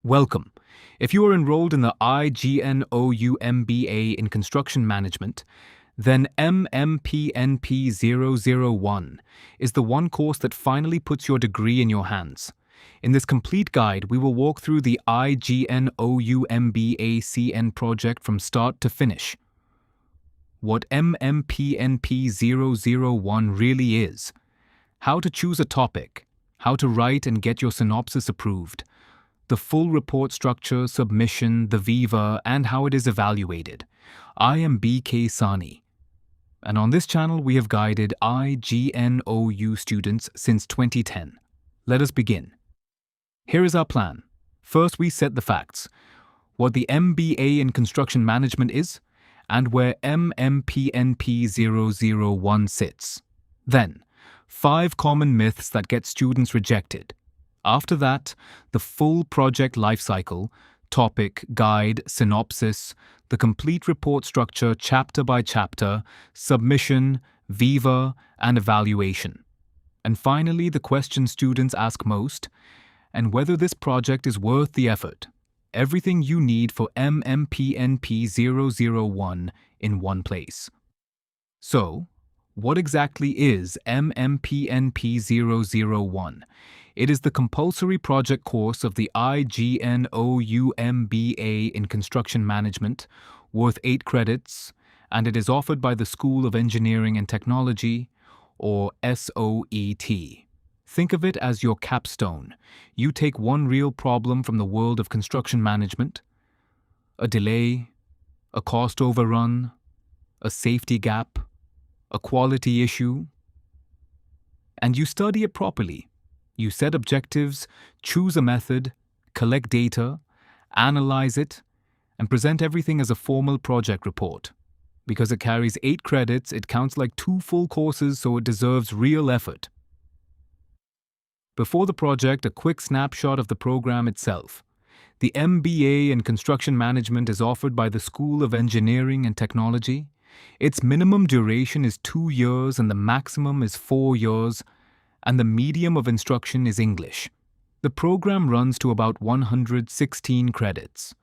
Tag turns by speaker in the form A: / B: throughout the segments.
A: Welcome. If you are enrolled in the IGNOU MBA in Construction Management, then MMPNP-001 is the one course that finally puts your degree in your hands. In this complete guide, we will walk through the IGNOU MBACN project from start to finish. What MMPNP-001 really is, how to choose a topic, how to write and get your synopsis approved, the full report structure, submission, the Viva, and how it is evaluated. I am BK Sahni, and on this channel we have guided IGNOU students since 2010. Let us begin. Here is our plan. First, we set the facts, what the MBA in Construction Management is, and where MMPNP-001 sits. Then, 5 common myths that get students rejected. After that, the full project lifecycle, topic, guide, synopsis, the complete report structure chapter by chapter, submission, Viva, and evaluation. And finally, the question students ask most, and whether this project is worth the effort. Everything you need for MMPNP-001 in one place. So, what exactly is MMPNP-001? It is the compulsory project course of the IGNOU MBA in Construction Management, worth 8 credits, and it is offered by the School of Engineering and Technology, or SOET. Think of it as your capstone. You take one real problem from the world of construction management, a delay, a cost overrun, a safety gap, a quality issue, and you study it properly. You set objectives, choose a method, collect data, analyze it, and present everything as a formal project report. Because it carries 8 credits, it counts like 2 full courses, so it deserves real effort. Before the project, a quick snapshot of the program itself. The MBA in Construction Management is offered by the School of Engineering and Technology. Its minimum duration is 2 years and the maximum is 4 years, and the medium of instruction is English. The program runs to about 116 credits,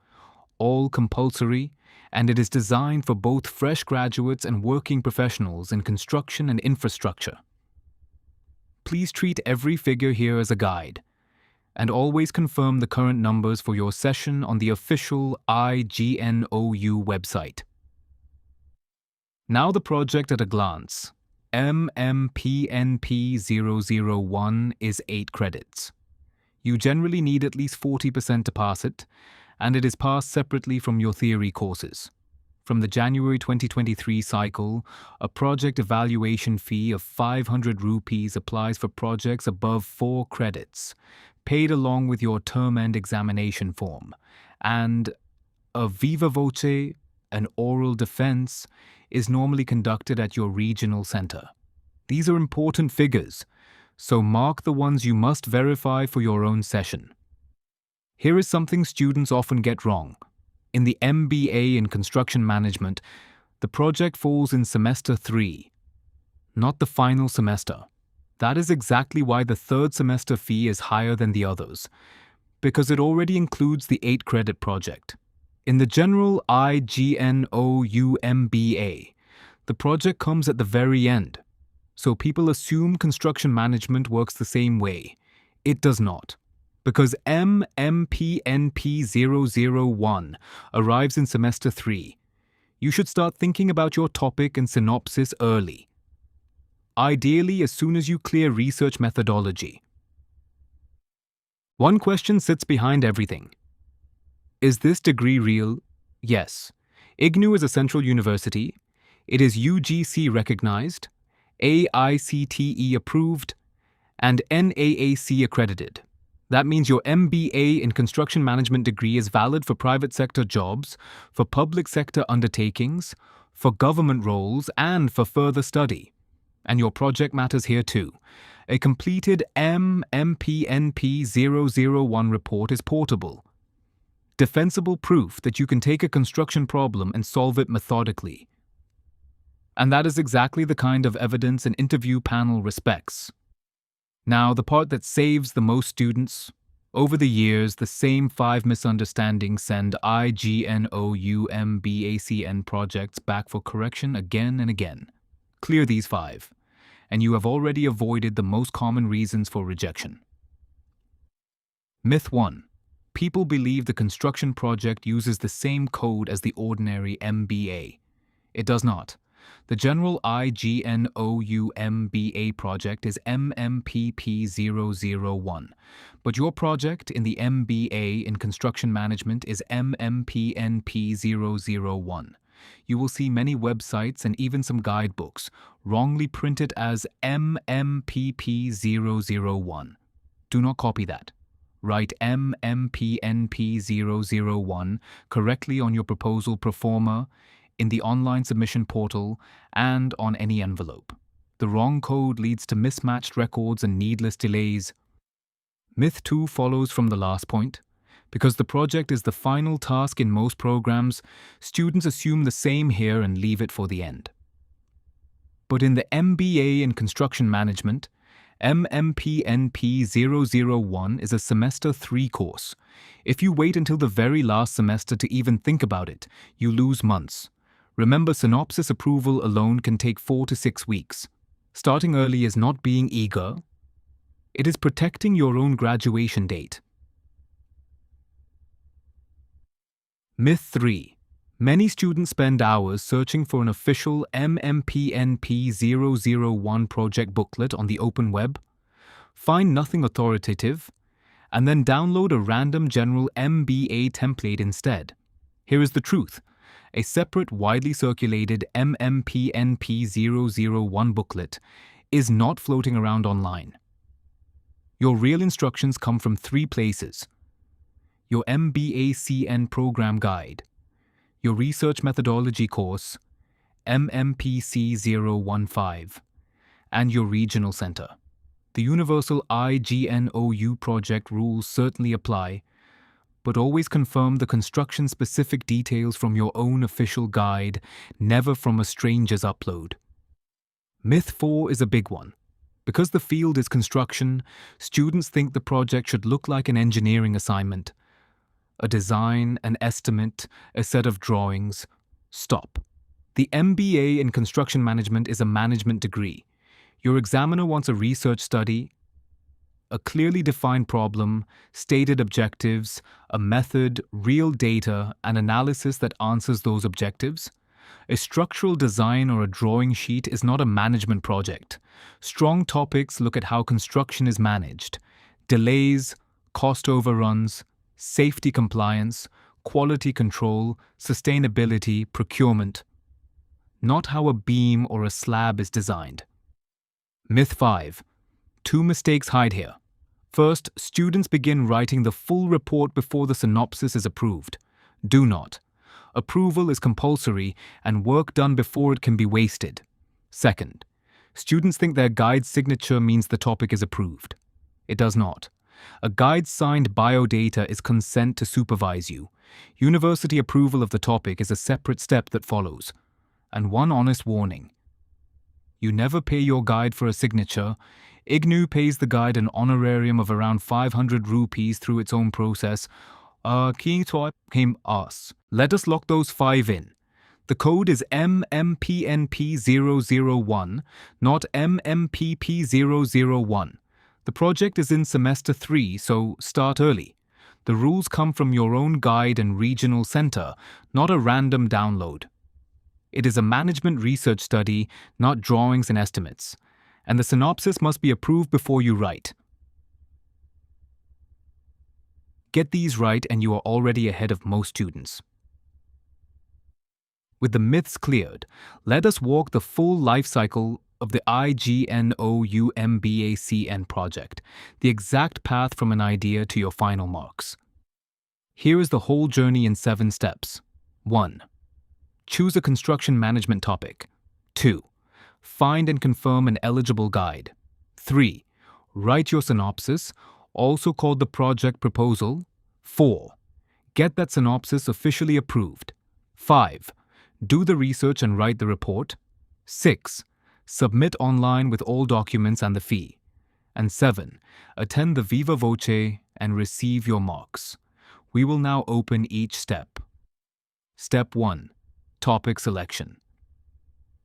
A: all compulsory, and it is designed for both fresh graduates and working professionals in construction and infrastructure. Please treat every figure here as a guide, and always confirm the current numbers for your session on the official IGNOU website. Now the project at a glance. MMPNP-001 is 8 credits. You generally need at least 40% to pass it, and it is passed separately from your theory courses. From the January 2023 cycle, a project evaluation fee of 500 rupees applies for projects above 4 credits, paid along with your term-end examination form, and a Viva-Voce, an oral defense, is normally conducted at your regional center. These are important figures, so mark the ones you must verify for your own session. Here is something students often get wrong. In the MBA in Construction Management, the project falls in semester 3, not the final semester. That is exactly why the 3rd semester fee is higher than the others, because it already includes the 8-credit project. In the general IGNOU MBA, the project comes at the very end, so people assume construction management works the same way. It does not, because MMPNP-001 arrives in semester 3. You should start thinking about your topic and synopsis early. Ideally, as soon as you clear research methodology. One question sits behind everything. Is this degree real? Yes. IGNOU is a central university. It is UGC recognized, AICTE approved, and NAAC accredited. That means your MBA in Construction Management degree is valid for private sector jobs, for public sector undertakings, for government roles, and for further study. And your project matters here too. A completed MMPNP-001 report is portable. Defensible proof that you can take a construction problem and solve it methodically. And that is exactly the kind of evidence an interview panel respects. Now, the part that saves the most students, Over the years, the same 5 misunderstandings send IGNOU MBACN projects back for correction again and again. Clear these 5, and you have already avoided the most common reasons for rejection. Myth 1. People believe the construction project uses the same code as the ordinary MBA. It does not. The general IGNOU MBA project is MMPP-001, but your project in the MBA in Construction Management is MMPNP-001. You will see many websites and even some guidebooks wrongly print it as MMPP-001. Do not copy that. Write MMPNP-001 correctly on your proposal pro forma, in the online submission portal, and on any envelope. The wrong code leads to mismatched records and needless delays. Myth 2 follows from the last point. Because the project is the final task in most programs, students assume the same here and leave it for the end. But in the MBA in Construction Management, MMPNP-001 is a semester 3 course. If you wait until the very last semester to even think about it, you lose months. Remember, Synopsis approval alone can take 4 to 6 weeks. Starting early is not being eager. It is protecting your own graduation date. Myth 3. Many students spend hours searching for an official MMPNP-001 project booklet on the open web, find nothing authoritative, and then download a random general MBA template instead. Here is the truth. A separate, widely circulated MMPNP-001 booklet is not floating around online. Your real instructions come from 3 places: your MBACN program guide, your research methodology course, MMPC-015, and your regional center. The universal IGNOU project rules certainly apply, but always confirm the construction-specific details from your own official guide, never from a stranger's upload. Myth 4 is a big one. Because the field is construction, students think the project should look like an engineering assignment. A design, an estimate, a set of drawings. Stop. The MBA in Construction Management is a management degree. Your examiner wants a research study, a clearly defined problem, stated objectives, a method, real data, and analysis that answers those objectives. A structural design or a drawing sheet is not a management project. Strong topics look at how construction is managed: delays, cost overruns, safety compliance, quality control, sustainability, procurement. Not how a beam or a slab is designed. Myth 5. 2 mistakes hide here. First, students begin writing the full report before the synopsis is approved. Do not. Approval is compulsory, and work done before it can be wasted. Second, students think their guide's signature means the topic is approved. It does not. A guide signed biodata is consent to supervise you. University approval of the topic is a separate step that follows. And one honest warning: you never pay your guide for a signature. IGNOU pays the guide an honorarium of around 500 rupees through its own process. Let us lock those 5 in. The code is MMPNP-001, not MMPP-001. The project is in semester 3, so start early. The rules come from your own guide and regional center, not a random download. It is a management research study, not drawings and estimates. And the synopsis must be approved before you write. Get these right and you are already ahead of most students. With the myths cleared, let us walk the full life cycle of the IGNOU MBACN project, the exact path from an idea to your final marks. Here is the whole journey in 7 steps. 1. Choose a construction management topic. 2. Find and confirm an eligible guide. 3. Write your synopsis, also called the project proposal. 4. Get that synopsis officially approved. 5. Do the research and write the report. 6. Submit online with all documents and the fee. And 7. Attend the Viva-Voce and receive your marks. We will now open each step. Step 1. Topic selection.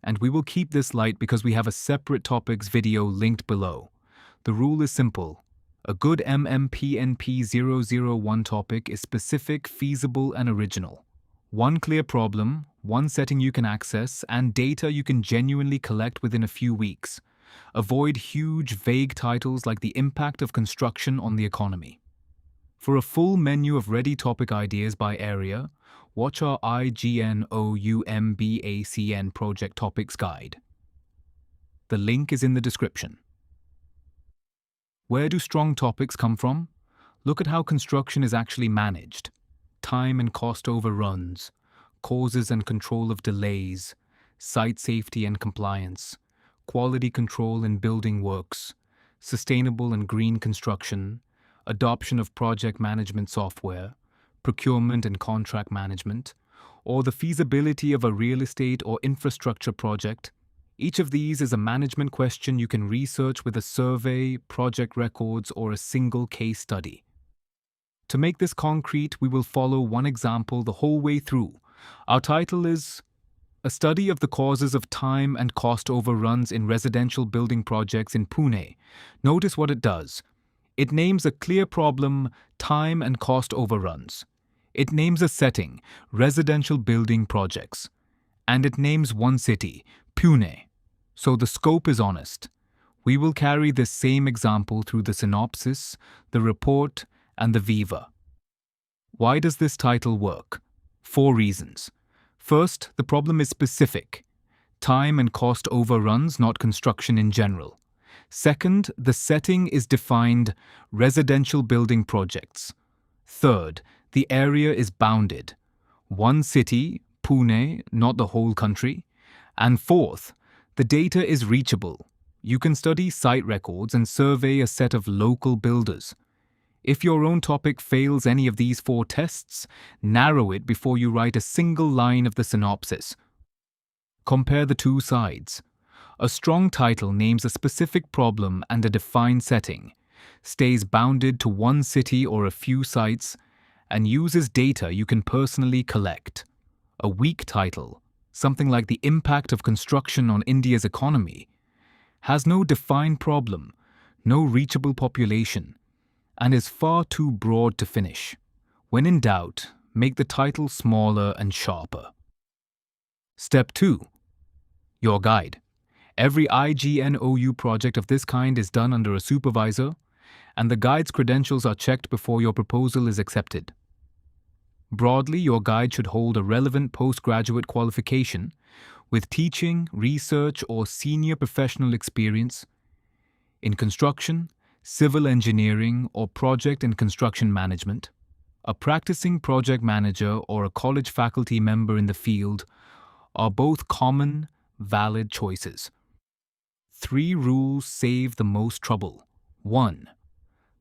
A: And we will keep this light because we have a separate topics video linked below. The rule is simple. A good MMPNP-001 topic is specific, feasible, and original. One clear problem, one setting you can access, and data you can genuinely collect within a few weeks. Avoid huge, vague titles like the impact of construction on the economy. For a full menu of ready topic ideas by area, watch our IGNOU MBACN Project Topics Guide. The link is in the description. Where do strong topics come from? Look at how construction is actually managed. Time and cost overruns, causes and control of delays, site safety and compliance, quality control in building works, sustainable and green construction, adoption of project management software, procurement and contract management, or the feasibility of a real estate or infrastructure project. Each of these is a management question you can research with a survey, project records, or a single case study. To make this concrete, we will follow one example the whole way through. Our title is A Study of the Causes of Time and Cost Overruns in Residential Building Projects in Pune. Notice what it does. It names a clear problem, time and cost overruns. It names a setting, residential building projects. And it names one city, Pune. So the scope is honest. We will carry this same example through the synopsis, the report, and the Viva. Why does this title work? 4 reasons. First, the problem is specific. Time and cost overruns, not construction in general. Second, the setting is defined residential building projects. Third, the area is bounded. One city, Pune, not the whole country. And fourth, the data is reachable. You can study site records and survey a set of local builders. If your own topic fails any of these 4 tests, narrow it before you write a single line of the synopsis. Compare the 2 sides. A strong title names a specific problem and a defined setting, stays bounded to one city or a few sites, and uses data you can personally collect. A weak title, something like the impact of construction on India's economy, has no defined problem, no reachable population, and is far too broad to finish. When in doubt, make the title smaller and sharper. Step 2. Your guide. Every IGNOU project of this kind is done under a supervisor, and the guide's credentials are checked before your proposal is accepted. Broadly, your guide should hold a relevant postgraduate qualification with teaching, research, or senior professional experience in construction, civil engineering, or project and construction management. A practicing project manager or a college faculty member in the field are both common, valid choices. 3 rules save the most trouble. 1.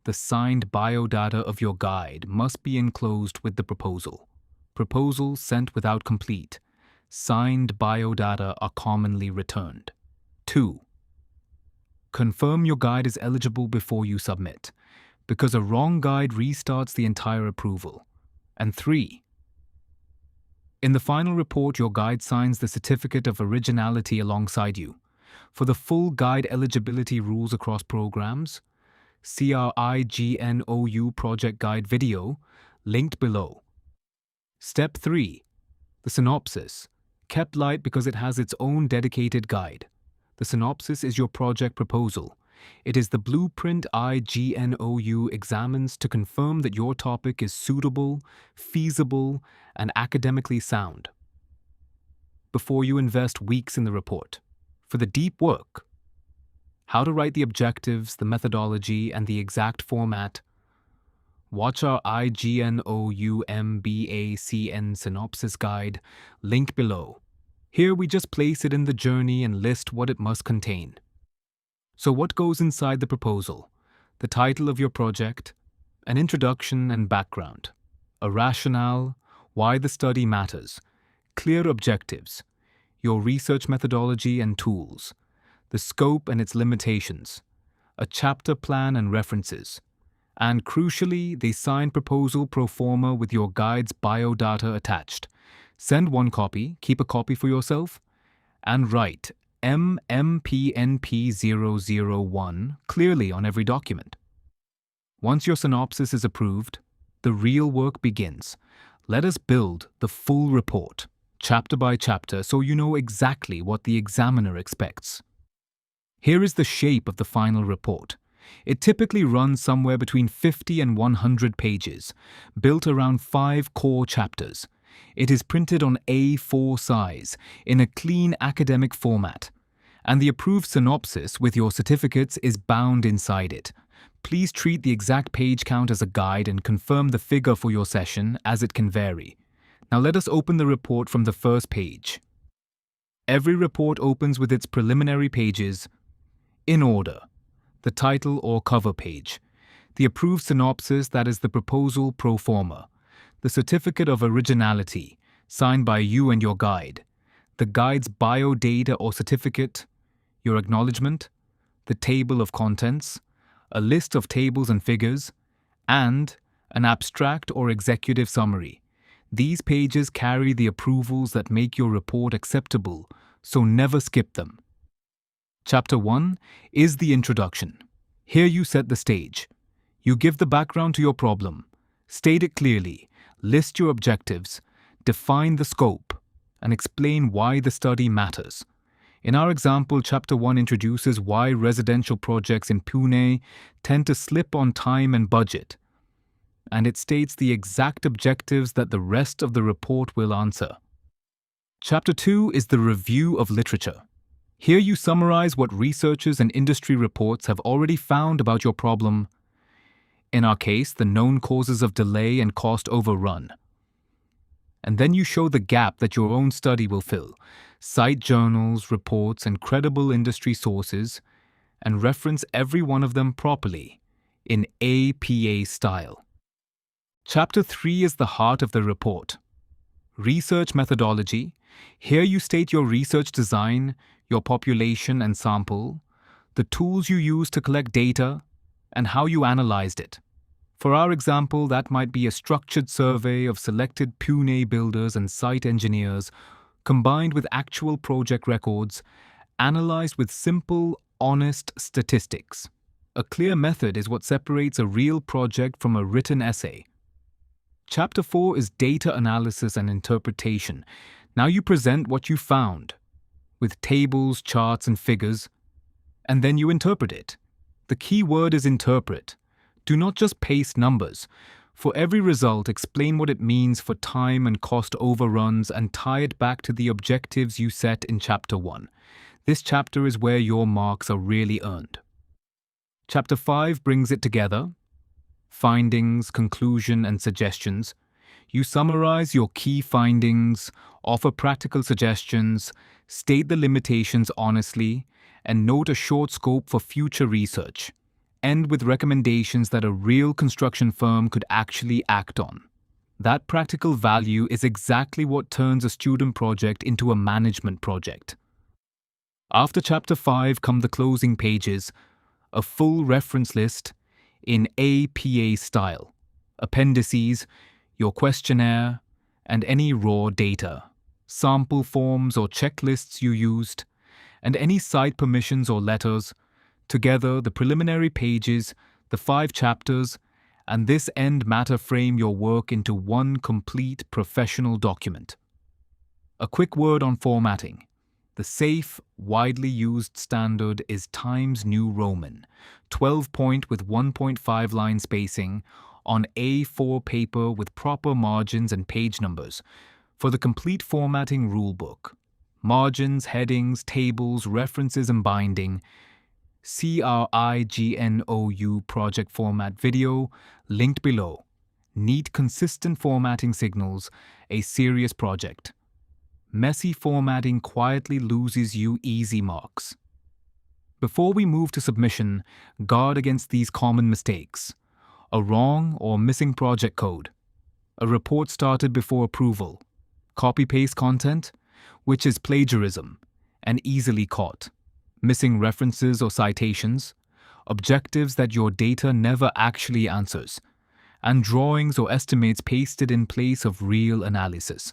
A: The signed biodata of your guide must be enclosed with the proposal. Proposals sent without complete, signed biodata are commonly returned. 2. Confirm your guide is eligible before you submit, because a wrong guide restarts the entire approval. And 3. In the final report, your guide signs the certificate of originality alongside you. For the full guide eligibility rules across programs, see our IGNOU Project Guide video, linked below. Step 3. The synopsis. Kept light because it has its own dedicated guide. The synopsis is your project proposal. It is the blueprint IGNOU examines to confirm that your topic is suitable, feasible, and academically sound. Before you invest weeks in the report. For the deep work, how to write the objectives, the methodology, and the exact format, watch our IGNOU MBACN synopsis guide, link below. Here we just place it in the journey and list what it must contain. So what goes inside the proposal? The title of your project, an introduction and background, a rationale, why the study matters, clear objectives, your research methodology and tools, the scope and its limitations, a chapter plan and references, And crucially, the signed proposal pro forma with your guide's biodata attached. Send one copy, keep a copy for yourself, and write MMPNP-001 clearly on every document. Once your synopsis is approved, the real work begins. Let us build the full report, chapter by chapter, so you know exactly what the examiner expects. Here is the shape of the final report. It typically runs somewhere between 50 and 100 pages, built around 5 core chapters. It is printed on A4 size, in a clean academic format, and the approved synopsis with your certificates is bound inside it. Please treat the exact page count as a guide and confirm the figure for your session, as it can vary. Now let us open the report from the first page. Every report opens with its preliminary pages in order. The title or cover page, the approved synopsis, that is the proposal pro forma, the certificate of originality, signed by you and your guide, the guide's biodata or certificate, your acknowledgement, the table of contents, a list of tables and figures, and an abstract or executive summary. These pages carry the approvals that make your report acceptable, so never skip them. Chapter 1 is the introduction. Here you set the stage. You give the background to your problem, state it clearly, list your objectives, define the scope, and explain why the study matters. In our example, Chapter 1 introduces why residential projects in Pune tend to slip on time and budget, and it states the exact objectives that the rest of the report will answer. Chapter 2 is the review of literature. Here you summarize what researchers and industry reports have already found about your problem. In our case, the known causes of delay and cost overrun. And then you show the gap that your own study will fill. Cite journals, reports, and credible industry sources, and reference every one of them properly, in APA style. Chapter 3 is the heart of the report. Research methodology. Here you state your research design, your population and sample, the tools you use to collect data, and how you analyzed it. For our example, that might be a structured survey of selected Pune builders and site engineers, combined with actual project records, analyzed with simple, honest statistics. A clear method is what separates a real project from a written essay. Chapter 4 is data analysis and interpretation. Now you present what you found, with tables, charts, and figures, and then you interpret it. The key word is interpret. Do not just paste numbers. For every result, explain what it means for time and cost overruns and tie it back to the objectives you set in Chapter 1. This chapter is where your marks are really earned. Chapter 5 brings it together. Findings, conclusion, and suggestions. You summarize your key findings, offer practical suggestions, state the limitations honestly, and note a short scope for future research. End with recommendations that a real construction firm could actually act on. That practical value is exactly what turns a student project into a management project. After Chapter 5 come the closing pages, a full reference list in APA style, appendices, your questionnaire, and any raw data, sample forms or checklists you used, and any site permissions or letters. Together, the preliminary pages, the 5 chapters, and this end matter frame your work into one complete professional document. A quick word on formatting. The safe, widely used standard is Times New Roman, 12-point with 1.5 line spacing, on A4 paper with proper margins and page numbers. For the complete formatting rulebook, margins, headings, tables, references, and binding, see our IGNOU Project format video linked below. Neat, consistent formatting signals a serious project. Messy formatting quietly loses you easy marks. Before we move to submission, guard against these common mistakes. A wrong or missing project code. A report started before approval. Copy-paste content, which is plagiarism and easily caught. Missing references or citations. objectives that your data never actually answers, and drawings or estimates pasted in place of real analysis.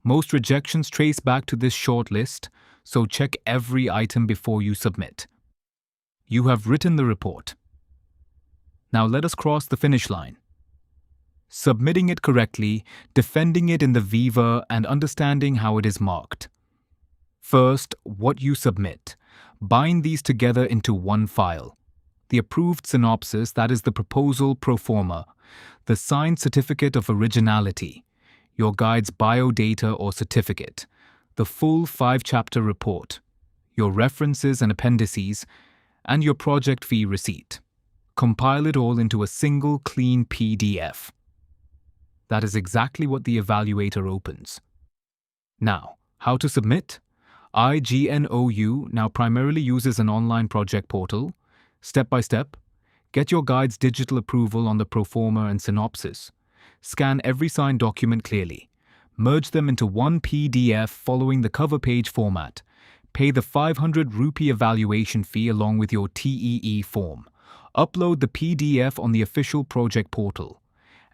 A: Most rejections trace back to this short list, so check every item before you submit. You have written the report. Now let us cross the finish line. Submitting it correctly, defending it in the Viva, and understanding how it is marked. First, what you submit. Bind these together into one file. The approved synopsis, that is the proposal pro forma, the signed certificate of originality, your guide's biodata or certificate, the full 5-chapter report, your references and appendices, and your project fee receipt. Compile it all into a single clean PDF. That is exactly what the evaluator opens. Now, how to submit? IGNOU now primarily uses an online project portal. Step by step, get your guide's digital approval on the proforma and synopsis. Scan every signed document clearly. Merge them into one PDF following the cover page format. Pay the 500 rupee evaluation fee along with your TEE form. Upload the PDF on the official project portal.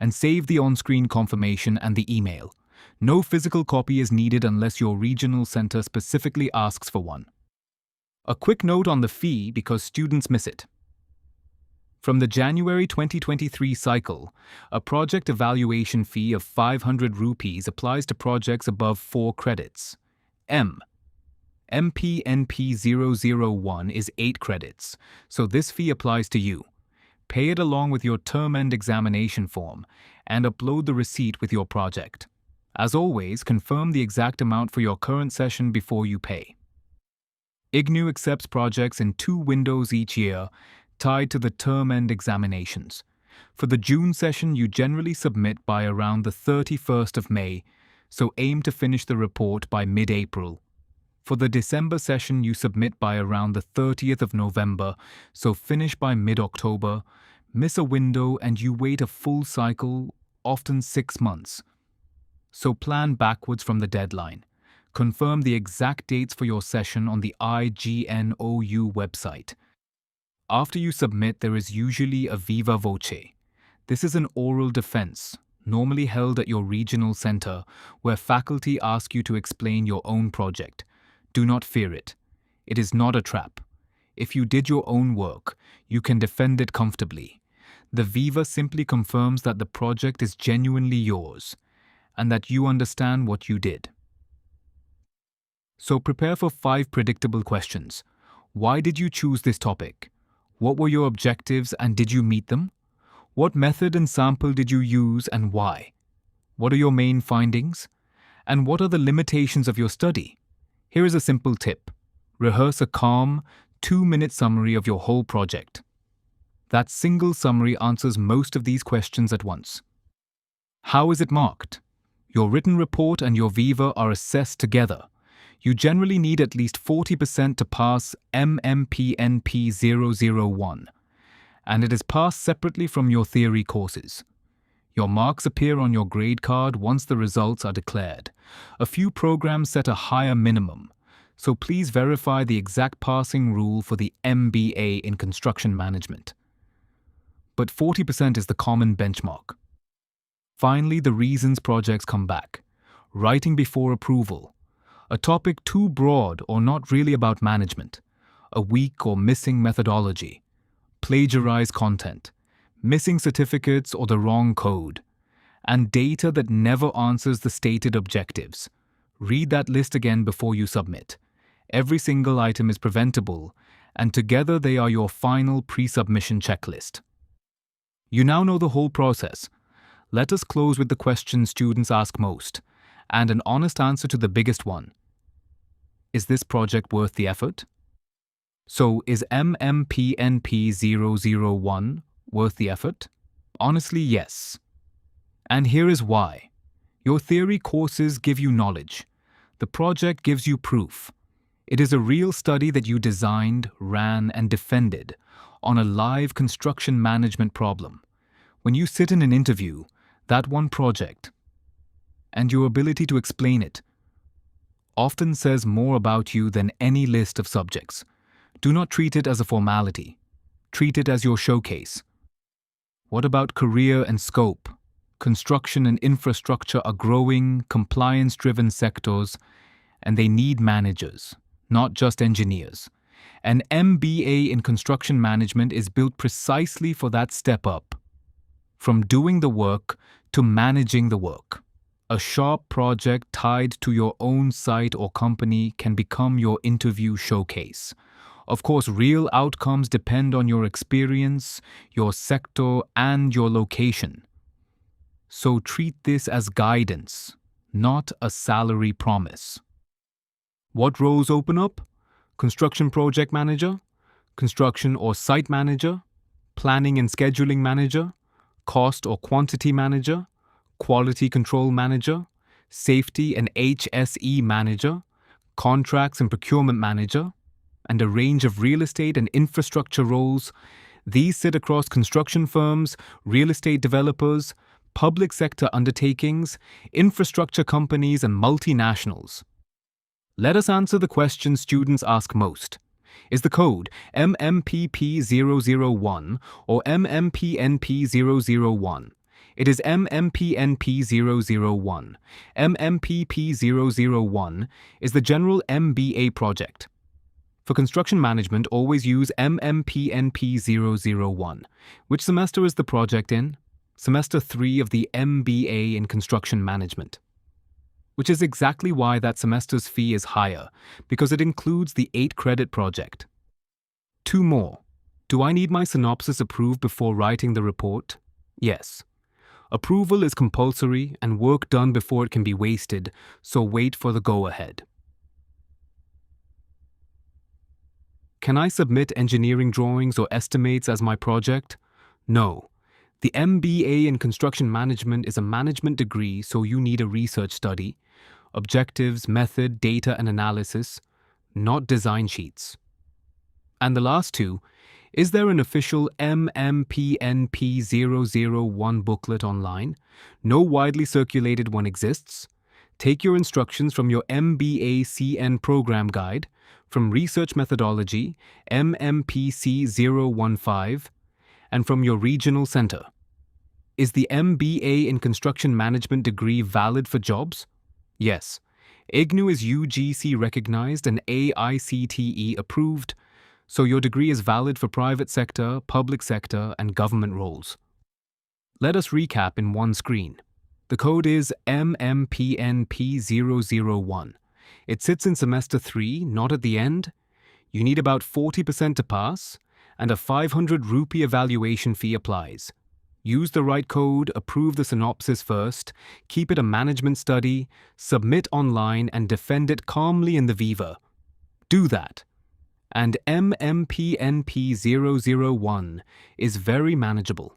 A: And save the on-screen confirmation and the email. No physical copy is needed unless your regional center specifically asks for one. A quick note on the fee because students miss it. From the January 2023 cycle, a project evaluation fee of 500 rupees applies to projects above 4 credits. MMPNP-001 is 8 credits, so this fee applies to you. Pay it along with your term-end examination form and upload the receipt with your project. As always, confirm the exact amount for your current session before you pay. IGNOU accepts projects in 2 windows each year, tied to the term-end examinations. For the June session, you generally submit by around the 31st of May, so aim to finish the report by mid-April. For the December session, you submit by around the 30th of November, so finish by mid-October. Miss a window and you wait a full cycle, often 6 months. So plan backwards from the deadline. Confirm the exact dates for your session on the IGNOU website. After you submit, there is usually a Viva-Voce. This is an oral defense, normally held at your regional center, where faculty ask you to explain your own project. Do not fear it. It is not a trap. If you did your own work, you can defend it comfortably. The Viva simply confirms that the project is genuinely yours, and that you understand what you did. So prepare for 5 predictable questions. Why did you choose this topic? What were your objectives and did you meet them? What method and sample did you use and why? What are your main findings? And what are the limitations of your study? Here is a simple tip. Rehearse a calm, 2-minute summary of your whole project. That single summary answers most of these questions at once. How is it marked? Your written report and your Viva are assessed together. You generally need at least 40% to pass MMPNP-001, and it is passed separately from your theory courses. Your marks appear on your grade card once the results are declared. A few programs set a higher minimum, so please verify the exact passing rule for the MBA in construction management. But 40% is the common benchmark. Finally, the reasons projects come back. Writing before approval. A topic too broad or not really about management. A weak or missing methodology. Plagiarized content. Missing certificates or the wrong code, and data that never answers the stated objectives. Read that list again before you submit. Every single item is preventable, and together they are your final pre-submission checklist. You now know the whole process. Let us close with the question students ask most, and an honest answer to the biggest one. Is this project worth the effort? So, is MMPNP-001 worth the effort? Honestly, yes. And here is why. Your theory courses give you knowledge. The project gives you proof. It is a real study that you designed, ran, and defended on a live construction management problem. When you sit in an interview, that one project, and your ability to explain it, often says more about you than any list of subjects. Do not treat it as a formality. Treat it as your showcase. What about career and scope? Construction and infrastructure are growing, compliance-driven sectors, and they need managers, not just engineers. An MBA in construction management is built precisely for that step up, from doing the work to managing the work. A sharp project tied to your own site or company can become your interview showcase. Of course, real outcomes depend on your experience, your sector, and your location. So treat this as guidance, not a salary promise. What roles open up? Construction project manager, construction or site manager, planning and scheduling manager, cost or quantity manager, quality control manager, safety and HSE manager, contracts and procurement manager, and a range of real estate and infrastructure roles. These sit across construction firms, real estate developers, public sector undertakings, infrastructure companies, and multinationals. Let us answer the questions students ask most. Is the code MMPP-001 or MMPNP-001? It is MMPNP-001. MMPP-001 is the general MBA project. For construction management, always use MMPNP-001. Which semester is the project in? Semester 3 of the MBA in construction management. Which is exactly why that semester's fee is higher, because it includes the 8-credit project. 2 more. Do I need my synopsis approved before writing the report? Yes. Approval is compulsory and work done before it can be wasted, so wait for the go-ahead. Can I submit engineering drawings or estimates as my project? No. The MBA in construction management is a management degree, so you need a research study, objectives, method, data, and analysis, not design sheets. And the last 2, is there an official MMPNP-001 booklet online? No widely circulated one exists. Take your instructions from your MBACN program guide, from Research Methodology, MMPC-015, and from your regional center. Is the MBA in Construction Management degree valid for jobs? Yes. IGNOU is UGC recognized and AICTE approved, so your degree is valid for private sector, public sector, and government roles. Let us recap in one screen. The code is MMPNP-001. It sits in semester 3, not at the end. You need about 40% to pass, and a 500 rupee evaluation fee applies. Use the right code, approve the synopsis first, keep it a management study, submit online, and defend it calmly in the Viva. Do that. And MMPNP-001 is very manageable.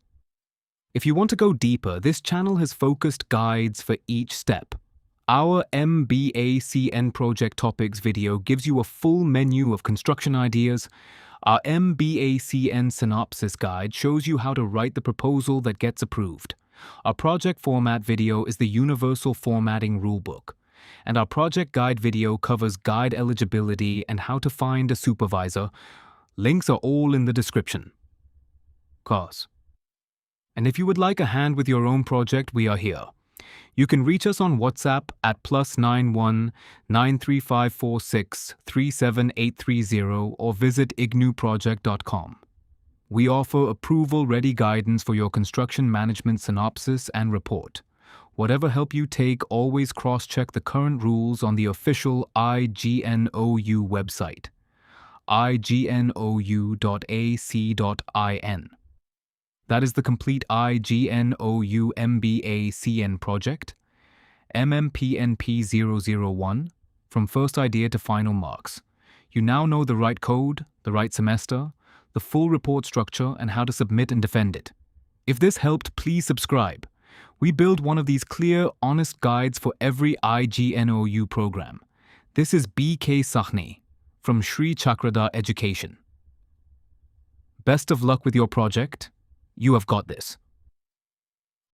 A: If you want to go deeper, this channel has focused guides for each step. Our MBACN project topics video gives you a full menu of construction ideas. Our MBACN synopsis guide shows you how to write the proposal that gets approved. Our project format video is the universal formatting rulebook. And our project guide video covers guide eligibility and how to find a supervisor. Links are all in the description. And if you would like a hand with your own project, we are here. You can reach us on WhatsApp at +91 93546 37830 or visit ignouproject.com. We offer approval-ready guidance for your construction management synopsis and report. Whatever help you take, always cross-check the current rules on the official IGNOU website, ignou.ac.in. That is the complete IGNOU MBACN project, MMPNP-001, from first idea to final marks. You now know the right code, the right semester, the full report structure, and how to submit and defend it. If this helped, please subscribe. We build one of these clear, honest guides for every IGNOU program. This is BK Sahni from Sri Chakrada Education. Best of luck with your project. You have got this.